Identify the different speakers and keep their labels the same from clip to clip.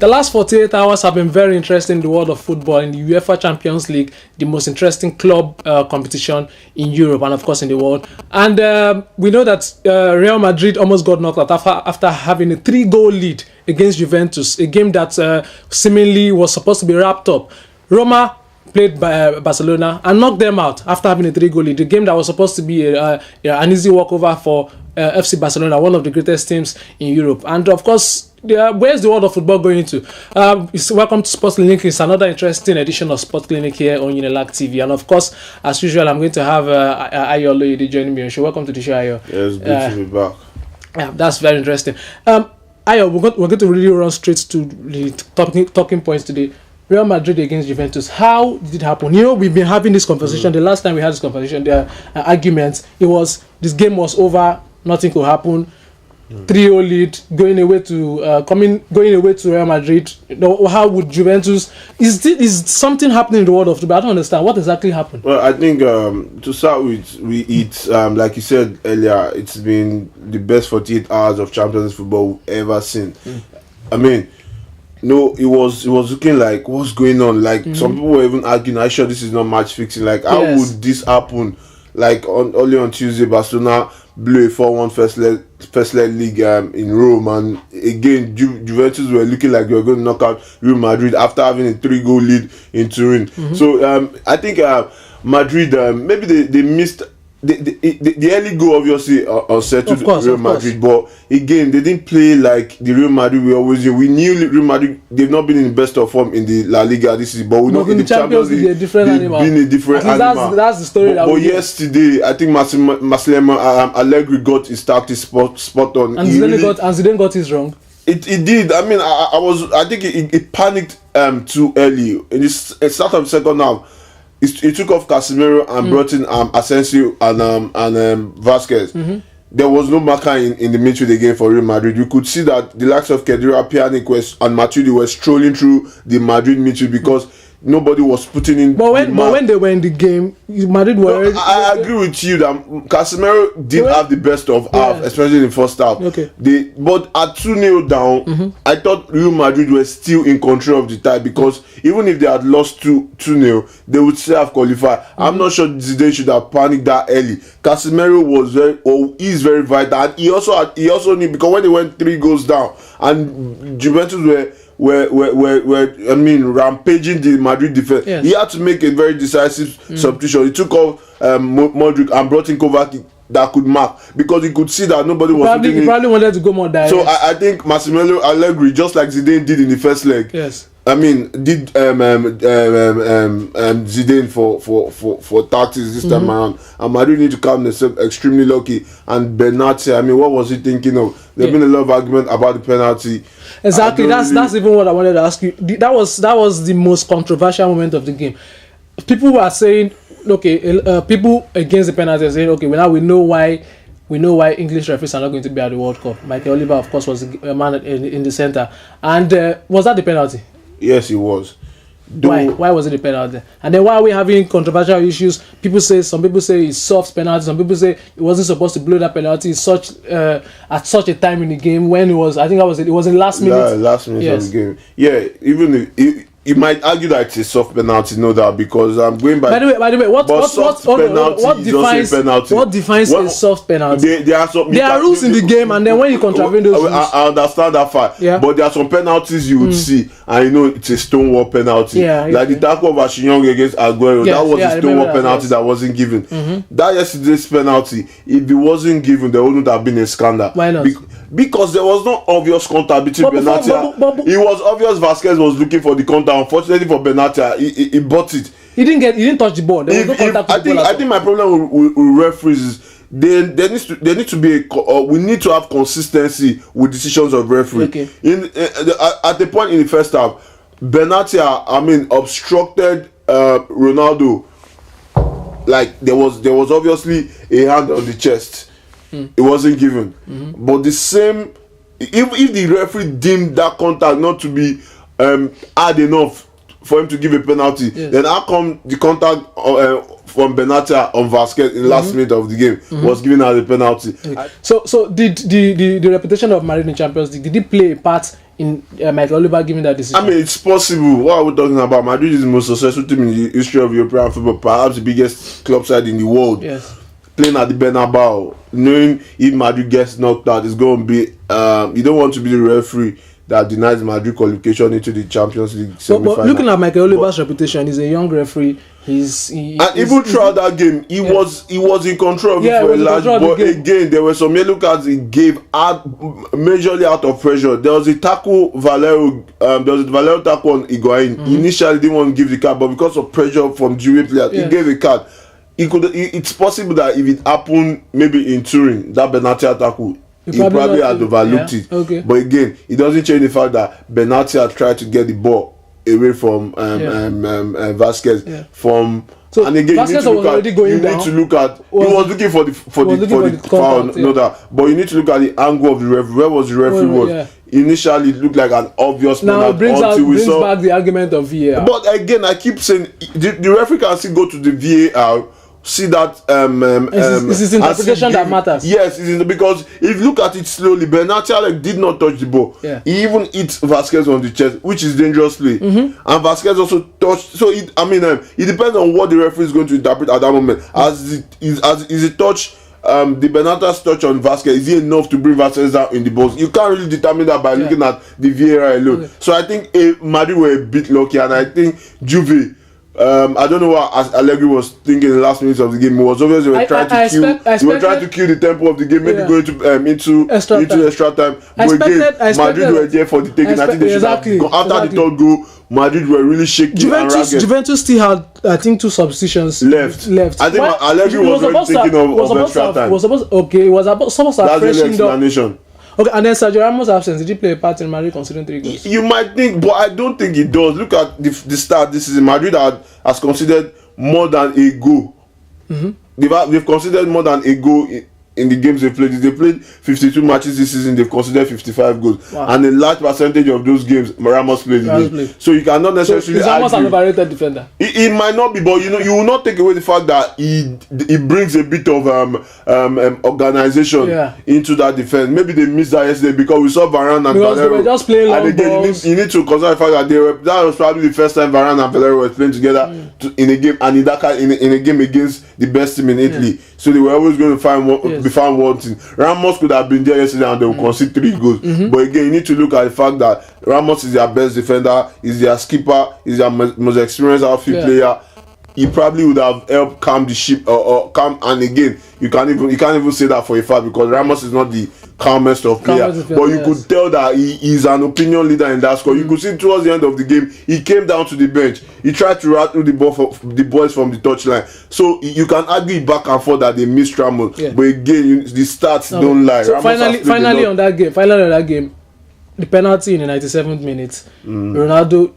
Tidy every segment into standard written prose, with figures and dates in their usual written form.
Speaker 1: The last 48 hours have been very interesting in the world of football. In the UEFA Champions League, the most interesting club competition in Europe and, of course, in the world. And we know that Real Madrid almost got knocked out after having a 3-goal lead against Juventus, a game that seemingly was supposed to be wrapped up. Roma played by Barcelona and knocked them out after having a 3-goal lead. The game that was supposed to be an easy walkover for FC Barcelona, one of the greatest teams in Europe. And of course, where's the world of football going to? Welcome to Sports Clinic. It's another interesting edition of Sports Clinic here on Unilag TV. And of course, as usual, I'm going to have Ayo Loyede joining me on the show. Welcome to the show, Ayo.
Speaker 2: Yeah, it's good to be back.
Speaker 1: Yeah, that's very interesting. Ayo, we're going to really run straight to the talking points today. Real Madrid against Juventus. How did it happen? You know, we've been having this conversation. The last time we had this conversation, there arguments. It was this game was over. Nothing could happen. 3-0 lead, going away to Real Madrid. How would Juventus? Is something happening in the world of football? I don't understand what exactly happened.
Speaker 2: Well, I think to start with, it's like you said earlier, it's been the best 48 hours of Champions League football we've ever seen. I mean, no, it was looking like what's going on. Like some people were even arguing, "I'm sure this is not match fixing. Like how would this happen?" Like early on Tuesday, Barcelona blew a 4-1 first leg league in Rome, and again Juventus were looking like they were going to knock out Real Madrid after having a 3-goal lead in Turin. So I think Madrid maybe they missed the early goal, obviously unsettled Real Madrid, but again they didn't play like the Real Madrid we always do. We knew Real Madrid, they've not been in the best of form in the La Liga this season, but we know in the Champions League they've been a different animal.
Speaker 1: That's the story.
Speaker 2: But yesterday I think Massimiliano Allegri got his tactics spot on,
Speaker 1: and Zidane got his wrong.
Speaker 2: It did. I mean, I think it panicked too early in the start of the second half. He took off Casemiro and brought in Asensio and Vasquez. There was no marker in the midfield again for Real Madrid. You could see that the likes of Khedira, Pjanic and Matuidi were strolling through the Madrid midfield because nobody was putting in.
Speaker 1: But when they were in the game, Madrid were.
Speaker 2: No, I agree with you that Casemiro did have the best of half, especially in the first half.
Speaker 1: Okay.
Speaker 2: But at 2-0 down, I thought Real Madrid were still in control of the tie because even if they had lost 2-0, they would still have qualified. I'm not sure Zidane should have panicked that early. Casemiro is very vital, and he also knew because when they went 3 goals down and Juventus were rampaging the Madrid defense. He had to make a very decisive substitution. He took off Modric and brought in Kovacic that could mark because he could see that nobody was.
Speaker 1: He probably wanted to go more direct.
Speaker 2: So I think Massimiliano Allegri, just like Zidane did in the first leg.
Speaker 1: Yes.
Speaker 2: I mean, did Zidane for tactics this time around, and Madrid need to count themselves extremely lucky. And Benatia, I mean, what was he thinking of? There's been a lot of argument about the penalty.
Speaker 1: Exactly, that's even what I wanted to ask you. That was the most controversial moment of the game. People were saying, people against the penalty are saying, okay, now we know why English referees are not going to be at the World Cup. Michael Oliver, of course, was a man in the center, and was that the penalty?
Speaker 2: Yes, it was.
Speaker 1: Why was it a penalty? And then why are we having controversial issues? Some people say it's soft penalty. Some people say it wasn't supposed to blow that penalty at such a time in the game when it was. I think it was in last minute.
Speaker 2: Last minute of the game. Yeah, even if you might argue that it's a soft penalty, no doubt, because I'm going by.
Speaker 1: By the way, what defines a soft penalty?
Speaker 2: There are
Speaker 1: rules in the game, and then when you contravene those rules,
Speaker 2: I understand that fact. Yeah. But there are some penalties you would see, and you know it's a stonewall penalty.
Speaker 1: Yeah,
Speaker 2: like the tackle of Ashinyong against Aguero, that was a stonewall penalty that wasn't given. That yesterday's penalty, if it wasn't given, there wouldn't have been a scandal.
Speaker 1: Why not?
Speaker 2: Because there was no obvious contact between Benatia. It was obvious Vasquez was looking for the contact. Unfortunately for Benatia, he bought it.
Speaker 1: He didn't touch the ball. There was no contact with the ball.
Speaker 2: I think my problem with referees is there needs to be we need to have consistency with decisions of referee.
Speaker 1: Okay.
Speaker 2: At the point in the first half, Benatia, obstructed Ronaldo. Like there was obviously a hand on the chest. It wasn't given. But the same, if the referee deemed that contact not to be hard enough for him to give a penalty, then how come the contact from Benatia on Vasquez in the last minute of the game was given as a penalty?
Speaker 1: So did the reputation of Madrid in Champions League, did it play a part in Michael Oliver giving that decision?
Speaker 2: I mean, it's possible. What are we talking about? Madrid is the most successful team in the history of European football, perhaps the biggest club side in the world.
Speaker 1: Yes.
Speaker 2: Playing at the Bernabeu, knowing if Madrid gets knocked out, it's going to be. You don't want to be the referee that denies Madrid qualification into the Champions League semi-final.
Speaker 1: But looking at Michael Oliver's reputation, he's a young referee.
Speaker 2: Even throughout that game, he was in control of it for a large. But again, there were some yellow cards he gave majorly out of pressure. There was a tackle Valero. There was a Valero tackle on Higuain. He initially didn't want to give the card, but because of pressure from Juve players, he gave a card. It's possible that if it happened maybe in Turin, that Benatia tackle, he probably had overlooked it.
Speaker 1: Okay.
Speaker 2: But again, it doesn't change the fact that Benatia tried to get the ball away from Vasquez.
Speaker 1: Yeah.
Speaker 2: And again,
Speaker 1: Vasquez was already going down.
Speaker 2: He was looking for the foul, but you need to look at the angle of the referee. Where was the referee?
Speaker 1: Yeah.
Speaker 2: Initially, it looked like an obvious
Speaker 1: now it brings back the argument of VAR.
Speaker 2: But again, I keep saying the referee can still go to the VAR. See that
Speaker 1: it's his interpretation that matters.
Speaker 2: Yes, because if you look at it slowly, Benatia did not touch the ball.
Speaker 1: Yeah.
Speaker 2: He even hit Vasquez on the chest, which is dangerous play. And Vasquez also touched. So it depends on what the referee is going to interpret at that moment. Is it touch? The Benatia's touch on Vasquez, is he enough to bring Vasquez down in the box? You can't really determine that by looking at the VAR alone. So I think Madrid were a bit lucky, and I think Juve. I don't know what Allegri was thinking in the last minutes of the game. It was obvious they were trying to kill the tempo of the game, maybe going to into extra time. But again, Madrid were there for the taking. I think they should have gone after the third goal. Madrid were really shaky.
Speaker 1: Juventus still had, I think, 2 substitutions left.
Speaker 2: I think Allegri was really thinking of extra time.
Speaker 1: It was supposed to have freshened up. Okay, and then Sergio Ramos' absence, did he play a part in Madrid considering 3 goals?
Speaker 2: You might think, but I don't think it does. Look at the start. This is Madrid has considered more than a goal. They've considered more than a goal in the games they played. They played 52 matches this season. They've considered 55 goals. Wow. And a large percentage of those games, Ramos played. So you cannot necessarily
Speaker 1: he's almost an overrated defender.
Speaker 2: It might not be, but you will not take away the fact that he brings a bit of organization into that defense. Maybe they missed that yesterday because we saw Varane and Valero.
Speaker 1: They were just playing long balls.
Speaker 2: You need to consider the fact that that was probably the first time Varane and Valero were playing together in a game, and in a game against the best team in Italy. So they were always going to be found wanting. Ramos could have been there yesterday and they will concede 3 goals. But again, you need to look at the fact that Ramos is their best defender, is their skipper, is their most experienced outfield player. He probably would have helped calm the ship or calm. And again, you can't even say that for a fact because Ramos is not the calmest of players. But you could tell that he is an opinion leader in that squad. You could see towards the end of the game, he came down to the bench. He tried to rattle the ball for the boys from the touchline. So you can argue back and forth that they missed Ramos. But again, the stats don't lie.
Speaker 1: So finally on that game, the penalty in the 97th minute, Ronaldo.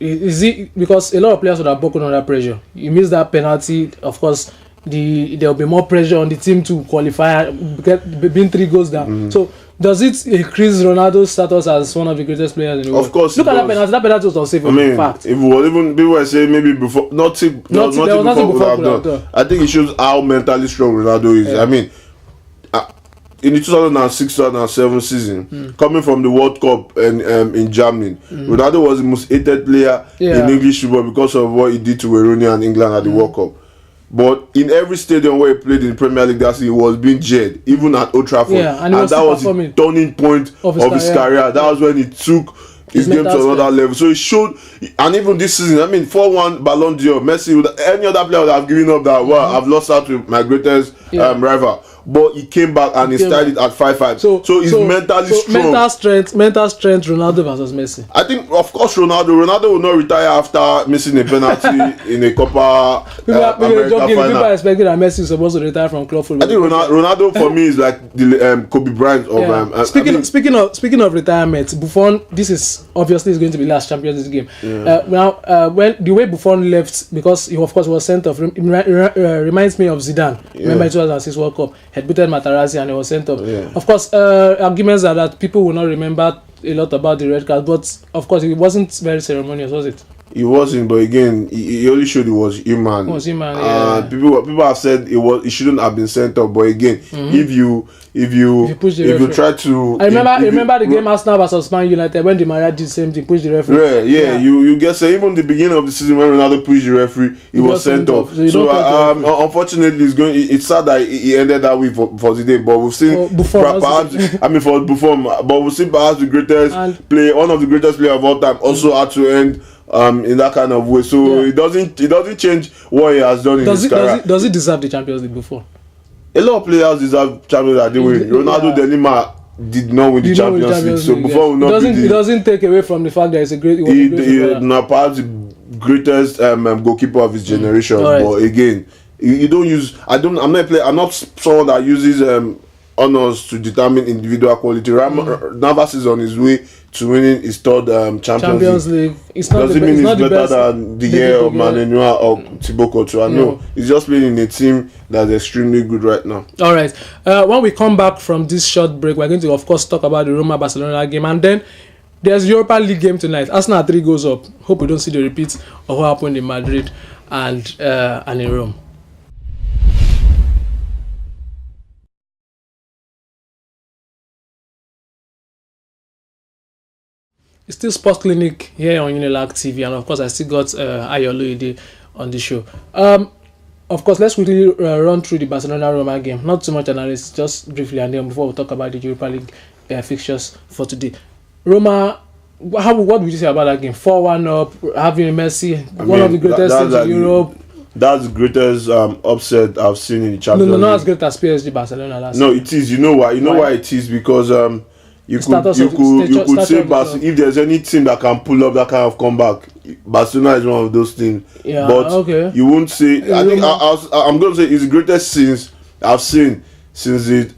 Speaker 1: Is it because a lot of players would have broken under pressure? You miss that penalty, of course. There will be more pressure on the team to qualify, being 3 goals down. So does it increase Ronaldo's status as one of the greatest players in the world?
Speaker 2: Of course.
Speaker 1: Look at that penalty. That penalty was unsafe. In fact,
Speaker 2: if it was even people were saying maybe before, nothing before. I think it shows how mentally strong Ronaldo is. I mean, in the 2006-2007 season, coming from the World Cup in Germany, Ronaldo was the most hated player in English football because of what he did to Weronia and England at the World Cup. But in every stadium where he played in the Premier League, he was being jeered, even at Old Trafford.
Speaker 1: And
Speaker 2: that was the turning point of his career. That was when he took his game to another level. So it showed, and even this season, 4-1 Ballon d'Or, Messi, any other player would have given up that, I've lost out to my greatest rival. But he came back and he started at 5-5. So he's mentally strong.
Speaker 1: Mental strength, Ronaldo versus Messi.
Speaker 2: I think, of course, Ronaldo will not retire after missing a penalty in a Copa America final.
Speaker 1: People are expecting that Messi is supposed to retire from club football.
Speaker 2: I think Ronaldo for me is like the Kobe Bryant of.
Speaker 1: Speaking of retirement, Buffon. This is obviously going to be last Champions League game. When the way Buffon left, because he of course was sent off, reminds me of Zidane. Remember 2006 World Cup. Had beaten Materazzi and he was sent off. Of course, arguments are that people will not remember a lot about the red card, but of course it wasn't very ceremonious, was it?
Speaker 2: He wasn't, but again, he only showed he was human. People have said it shouldn't have been sent off, but again, if you try to,
Speaker 1: I remember the game Arsenal versus Man United when the Maria did the same thing, pushed the referee.
Speaker 2: Yeah. You get say even the beginning of the season when Ronaldo pushed the referee, he was sent off. So unfortunately, it's sad that he ended that way for today. But we've seen perhaps but we've seen perhaps the greatest one of the greatest players of all time also had to end in that kind of way. So it doesn't change what he has done in his career.
Speaker 1: Does he deserve the Champions League before?
Speaker 2: A lot of players deserve Champions League. They win. Ronaldo de Lima did not win the Champions League. So before we not
Speaker 1: it doesn't take away from the fact that he's a great.
Speaker 2: Perhaps the greatest goalkeeper of his generation. But again, you don't use. I'm not someone that uses honors to determine individual quality. Navas is on his way to winning his third Champions League. Doesn't mean it's better than the year of Manenua or Thibaut Courtois. No, he's just playing in a team that's extremely good right now.
Speaker 1: All right. When we come back from this short break, we're going to, of course, talk about the Roma-Barcelona game. And then there's Europa League game tonight. Arsenal 3 goes up. Hope we don't see the repeats of what happened in Madrid and in Rome. It's still Sports Clinic here on Unilag TV, and of course I still got Ayoluide on the show. Of course, let's quickly run through the Barcelona-Roma game. Not too much analysis, just briefly, and then before we talk about the Europa League fixtures for today. Roma, what would you say about that game? 4-1 up, having Messi, one of the greatest teams in Europe.
Speaker 2: That's the greatest upset I've seen in the Champions League.
Speaker 1: No, not as great as PSG Barcelona last
Speaker 2: year. No, it is. You know why? Why it is? Because you could say if there's any team that can pull up that kind of comeback, Barcelona is one of those teams.
Speaker 1: Yeah,
Speaker 2: but you won't say. I think I'm going to say it's the greatest since I've seen since it.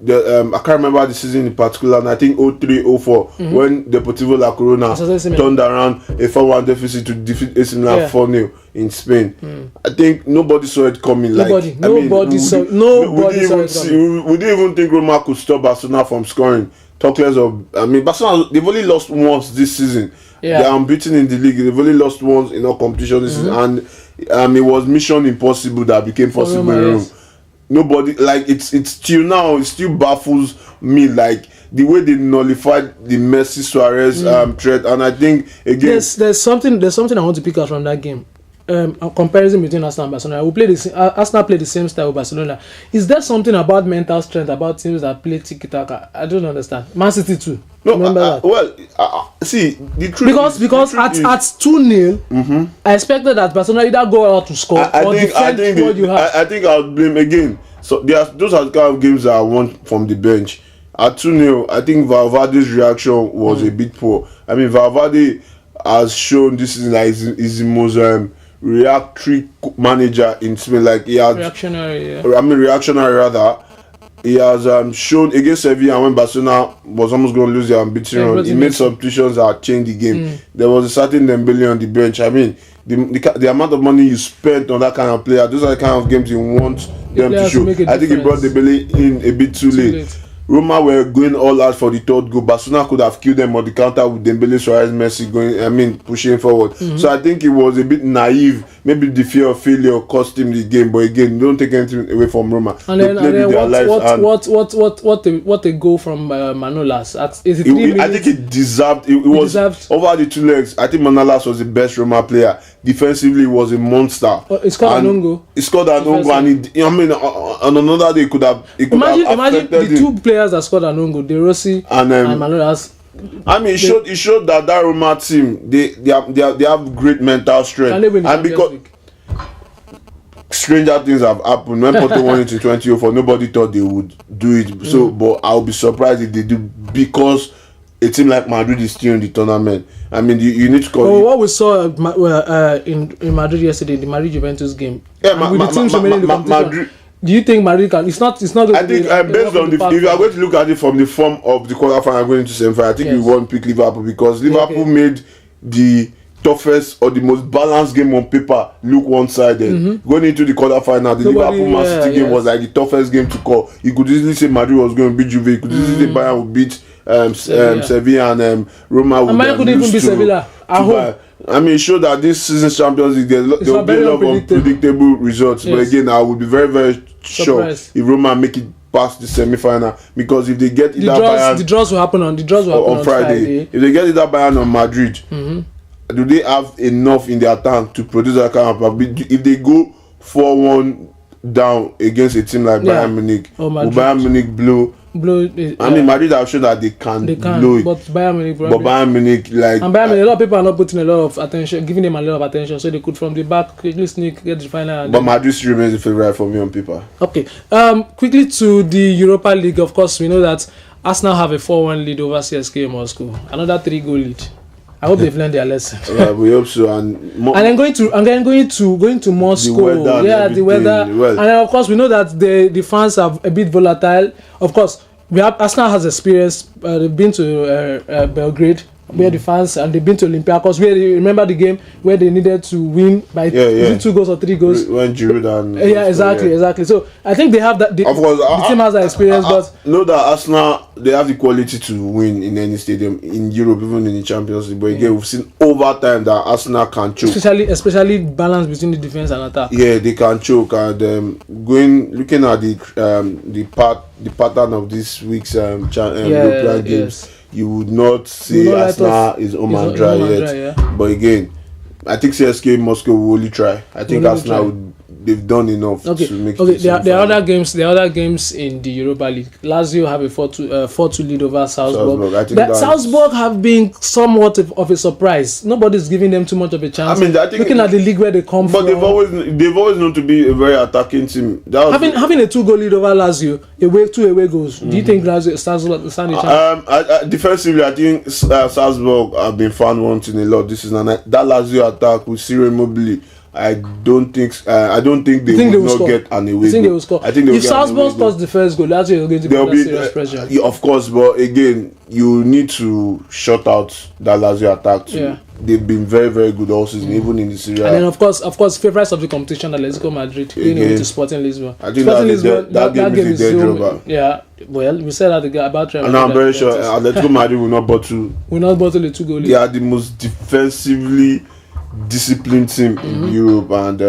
Speaker 2: I can't remember the season in particular, and I think 03-04 when Deportivo La Corona turned around a 4-1 deficit to defeat AC Milan 4-0 in Spain. I think nobody saw it coming.
Speaker 1: Nobody saw it coming.
Speaker 2: We didn't even think Roma could stop Barcelona from scoring. Talk less of, Barcelona, they've only lost once this season. They're unbeaten in the league. They've only lost once in all competition this season, and it was mission impossible that became possible in Rome. Nobody, it's till now, it still baffles me, the way they nullified the Messi Suarez threat. And I think again
Speaker 1: there's something I want to pick out from that game. A comparison between Arsenal and Barcelona. Arsenal play the same style with Barcelona. Is there something about mental strength about teams that play tiki-taka? I don't understand. Man City too.
Speaker 2: No, remember that? See, the truth
Speaker 1: because at 2-0, I expected that Barcelona either go out to score or defend what you have.
Speaker 2: I think I'll blame again. So those are the kind of games that I want from the bench. At 2-0, I think Valverde's reaction was a bit poor. Valverde has shown this season that he's the most reactionary manager in Spain.
Speaker 1: Reactionary
Speaker 2: rather. He has shown against Sevilla when Barcelona was almost going to lose their unbeaten run. He made substitutions that changed the game. There was a certain Dembele on the bench. The amount of money you spent on that kind of player, those are the kind of games you want them to show. I think he brought Dembele in a bit too late. Roma were going all out for the third goal. Barcelona could have killed them on the counter with Dembele, Suarez, Messi pushing forward. So I think it was a bit naive. Maybe the fear of failure cost him the game. But again, don't take anything away from Roma.
Speaker 1: And then what a goal from Manolas at 83 minutes.
Speaker 2: I think it deserved. It was over the 2 legs. I think Manolas was the best Roma player. Defensively, he was a monster.
Speaker 1: He scored an own goal.
Speaker 2: He scored an own goal, on another day,
Speaker 1: imagine the 2 players that scored an own goal, De Rossi and Manolas.
Speaker 2: It showed that Roma team they have great mental strength, and because stranger things have happened. When Porto won it in 2004, nobody thought they would do it. So, but I'll be surprised if they do, because a team like Madrid is still in the tournament. You need to call
Speaker 1: what we saw in Madrid yesterday, the Madrid Juventus game. With the teams remaining in the competition. Madrid, do you think Madrid can? It's not.
Speaker 2: I think based on if you are going to look at it from the form of the quarterfinal going into semi-final, I think we won't pick Liverpool, because Liverpool made the toughest or the most balanced game on paper look one-sided. Going into the quarterfinal, the Liverpool-Man City game was like the toughest game to call. You could easily say Madrid was going to beat Juve. You could easily say Bayern would beat Sevilla, and Roma would
Speaker 1: could even beat Sevilla at home.
Speaker 2: I mean, show that this season's Champions League there will be a lot of unpredictable results. Yes. But again, I would be very, very sure if Roma make it past the semi-final, because if they get either Bayern,
Speaker 1: the draws will happen on Friday.
Speaker 2: If they get either Bayern or Madrid, do they have enough in their tank to produce that kind of? If they go 4-1 down against a team like Bayern Munich, will Bayern Munich blow? I mean, Madrid have shown that they can blow it,
Speaker 1: but Bayern Munich,
Speaker 2: like,
Speaker 1: and Bayern Munich, a lot of people are not putting a lot of attention, giving them a lot of attention, so they could from the back quickly sneak, get the final.
Speaker 2: But Madrid still remains the favorite for me on paper.
Speaker 1: Okay, quickly to the Europa League. Of course, we know that Arsenal have a 4-1 lead over CSKA Moscow. Another 3-goal lead. I hope they've learned their lesson.
Speaker 2: Yeah, we hope so. And
Speaker 1: then going to Moscow. The weather. And then of course we know that the fans are a bit volatile. Of course, Arsenal has experience. They've been to Belgrade, where the fans, and they've been to Olympiacos, where they remember the game where they needed to win by 2 goals or 3 goals.
Speaker 2: When Giroud and
Speaker 1: exactly. So I think they have that. Of course, the team has that experience, but
Speaker 2: know that Arsenal, they have the quality to win in any stadium in Europe, even in the Champions League. But again, we've seen over time that Arsenal can choke,
Speaker 1: especially balance between the defense and attack.
Speaker 2: Yeah, they can choke. And looking at the pattern of this week's European games. You would not say Arsenal is home and dry yet. But again, I think CSKA Moscow will only try. I think Arsenal they've done enough to make it.
Speaker 1: There are other games in the Europa League. Lazio have a 4-2 lead over Salzburg. I think Salzburg have been somewhat of a surprise. Nobody's giving them too much of a chance. I mean, looking at the league where they come from.
Speaker 2: But they've always known to be a very attacking team.
Speaker 1: Having a 2-goal lead over Lazio, two away goals. Do you think Lazio Salzburg stand a chance?
Speaker 2: Defensively, I think Salzburg have been found wanting a lot this season. That Lazio attack with Ciro Immobile, I don't think they will not get an away goal.
Speaker 1: They will score. If Salzburg scores the first goal, that's going to be under serious pressure.
Speaker 2: Of course, but again, you need to shut out that Lazio attack too. Yeah. They've been very, very good all season, even in the Serie A.
Speaker 1: And then of course, favourites of the competition, Atletico Madrid, going away to Sporting Lisbon.
Speaker 2: I think that game is a dead rubber.
Speaker 1: Yeah, well, we said that about Real Madrid.
Speaker 2: And I'm very sure Atletico Madrid will not bottle
Speaker 1: a 2-goal lead.
Speaker 2: They are the most defensively disciplined team in Europe, and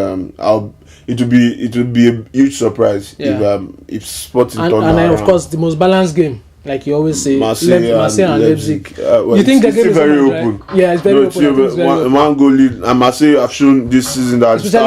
Speaker 2: it will be a huge surprise if Sporting turn around.
Speaker 1: And then of course the most balanced game, like you always say, Marseille and Leipzig.
Speaker 2: You think the game is very open?
Speaker 1: Yeah, it's very open.
Speaker 2: One goal lead, and Marseille have shown this season that
Speaker 1: especially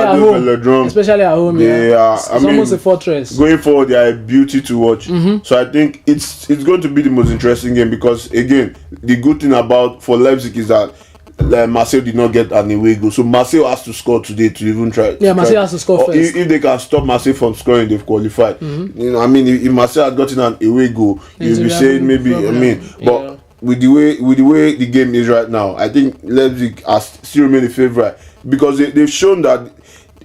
Speaker 1: at home, it's almost a fortress.
Speaker 2: Going forward, they are a beauty to watch. So I think it's going to be the most interesting game, because again, the good thing for Leipzig is that Marseille did not get an away goal, so Marseille has to score today to even try.
Speaker 1: Marseille has to score first.
Speaker 2: If they can stop Marseille from scoring, they've qualified. You know, I mean, if Marseille had gotten an away goal, you'll be saying maybe. But with the way the game is right now, I think Leipzig still remain the favorite, because they've shown that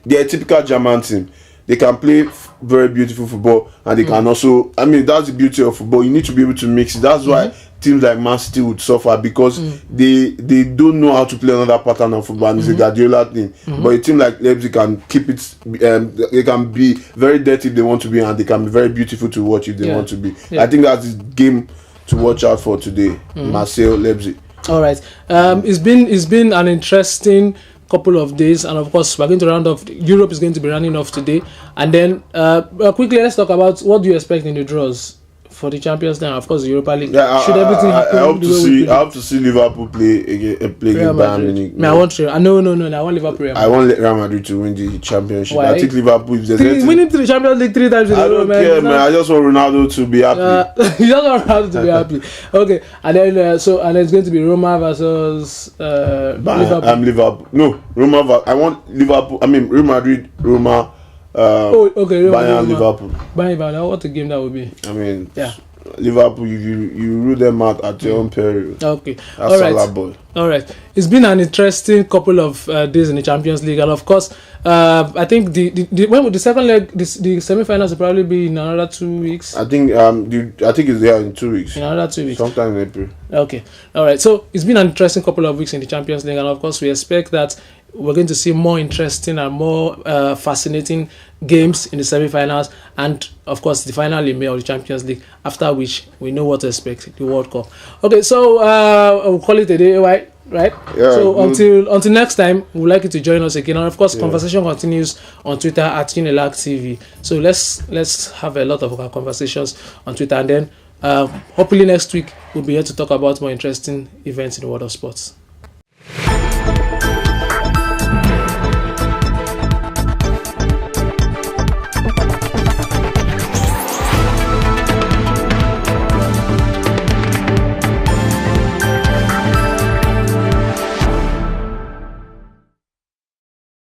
Speaker 2: they're a typical German team. They can play very beautiful football, and they can also. I mean, that's the beauty of football. You need to be able to mix it. That's why teams like Man City would suffer, because they don't know how to play another pattern of football, and it's a Guardiola thing. But a team like Leipzig can keep it. They can be very dirty if they want to be, and they can be very beautiful to watch if they want to be. I think that's the game to watch out for today. Marseille, Leipzig.
Speaker 1: All right. It's been an interesting couple of days, and of course we're going to round off. Europe is going to be running off today, and then quickly let's talk about what do you expect in the draws for the Champions League, of course the Europa League. Should everything happen?
Speaker 2: I hope to see Liverpool play against Bayern Munich.
Speaker 1: I want Liverpool.
Speaker 2: I want Real Madrid to win the championship.
Speaker 1: Why?
Speaker 2: I think Liverpool, if there's
Speaker 1: winning the Champions League 3 times in a row,
Speaker 2: I don't care, man. I just want Ronaldo to be happy.
Speaker 1: You just want Ronaldo to be happy. Okay, and then and it's going to be Roma versus Liverpool.
Speaker 2: Liverpool. No, Roma. I want Liverpool. I mean Real Madrid, Roma. Bayern, Liverpool.
Speaker 1: Bayern, what a game that would be.
Speaker 2: I mean, Liverpool, you rule them out at your own peril.
Speaker 1: Okay,
Speaker 2: that's
Speaker 1: all right. It's been an interesting couple of days in the Champions League, and of course, I think the second leg, the semi-finals will probably be in another 2 weeks.
Speaker 2: I think it's there in 2 weeks.
Speaker 1: In another 2 weeks.
Speaker 2: Sometime in April.
Speaker 1: Okay, all right. So it's been an interesting couple of weeks in the Champions League, and of course, we expect that we're going to see more interesting and more fascinating games in the semi-finals, and of course the final in May of the Champions League, after which we know what to expect, the World Cup. Okay, so we'll call it a day, right? right?
Speaker 2: Yeah,
Speaker 1: so
Speaker 2: good.
Speaker 1: until next time, we'd like you to join us again, and of course, conversation continues on Twitter at Unilag TV. So let's have a lot of our conversations on Twitter, and then hopefully next week we'll be here to talk about more interesting events in the world of sports.